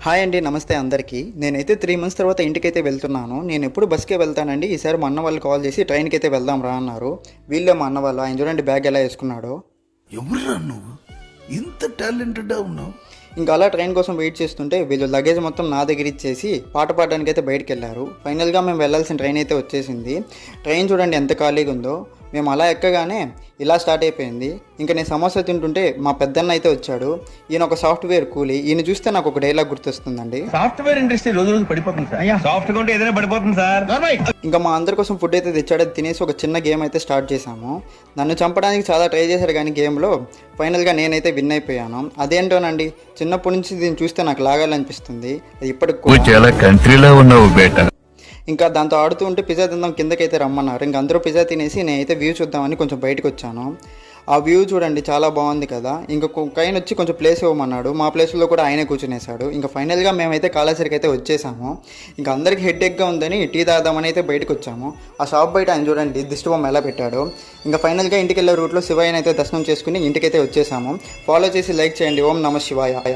Hi అండి, నమస్తే అందరికీ. నేనైతే 3 మంత్స్ తర్వాత ఇంటికైతే వెళ్తున్నాను. నేను ఎప్పుడు బస్కే వెళ్తానండి. ఈసారి మా అన్న వాళ్ళు కాల్ చేసి ట్రైన్కి అయితే వెళ్దాం రా అన్నారు. వీళ్ళే మా అన్న వాళ్ళు. ఆయన చూడండి బ్యాగ్ ఎలా వేసుకున్నాడో. ఎవరురా నువ్వు ఇంత టాలెంటెడ్ ఉన్నావు? ఇంకా అలా ట్రైన్ కోసం వెయిట్ చేస్తుంటే వీళ్ళు లగేజ్ మొత్తం నా దగ్గర ఇచ్చేసి పాట పాడడానికి అయితే బయటకు వెళ్ళారు. ఫైనల్గా మేము వెళ్ళాల్సిన ట్రైన్ అయితే వచ్చేసింది. ట్రైన్ చూడండి ఎంత ఖాళీగా ఉందో. మేము అలా ఎక్కగానే ఇలా స్టార్ట్ అయిపోయింది. ఇంకా నేను సమోసా తింటుంటే మా పెద్దన్న అయితే వచ్చాడు. ఈయన ఒక సాఫ్ట్వేర్ కూలీ. ఈయన చూస్తే నాకు ఒక డైలాగ్ గుర్తొస్తుందండి. సాఫ్ట్వేర్ ఇండస్ట్రీ రోజు రోజు పడిపోతుంది సార్. సాఫ్ట్ గా ఉంటే ఏదైనా పడిపోతుంది సార్. ఇంకా మా అందరి కోసం ఫుడ్ అయితే తెచ్చాడు. అది తినేసి ఒక చిన్న గేమ్ అయితే స్టార్ట్ చేశాము. నన్ను చంపడానికి చాలా ట్రై చేశారు కానీ గేమ్లో ఫైనల్గా నేనైతే విన్ అయిపోయాను. అదేంటోనండి, చిన్నప్పటి నుంచి దీన్ని చూస్తే నాకు లాగాలనిపిస్తుంది. అది ఇప్పటికి కూడా. చాలా కంట్రీలో ఉన్నావు బేటా. ఇంకా దాంతో ఆడుతూ ఉంటే పిజ్జా తిందాం కిందకైతే రమ్మన్నారు. ఇంకా అందరూ పిజ్జా తినేసి నేనైతే వ్యూ చూద్దామని కొంచెం బయటకు వచ్చాను. ఆ వ్యూ చూడండి చాలా బాగుంది కదా. ఇంకా ఆయన వచ్చి కొంచెం ప్లేస్ ఇవ్వమన్నాడు. మా ప్లేస్లో కూడా ఆయనే కూర్చునేశాడు. ఇంకా ఫైనల్గా మేమైతే కాళేశ్వరికి అయితే వచ్చేసాము. ఇంకా అందరికి హెడ్ఏక్గా ఉందని టీ తాగుదామని అయితే బయటకు వచ్చాము. ఆ షాప్ బయట ఆయన చూడండి దిష్టి బొమ్మ ఎలా పెట్టాడు. ఇంకా ఫైనల్గా ఇంటికి వెళ్ళే రూట్లో శివయ్యని అయితే దర్శనం చేసుకుని ఇంటికైతే వచ్చేసాము. ఫాలో చేసి లైక్ చేయండి. ఓం నమ శివాయ.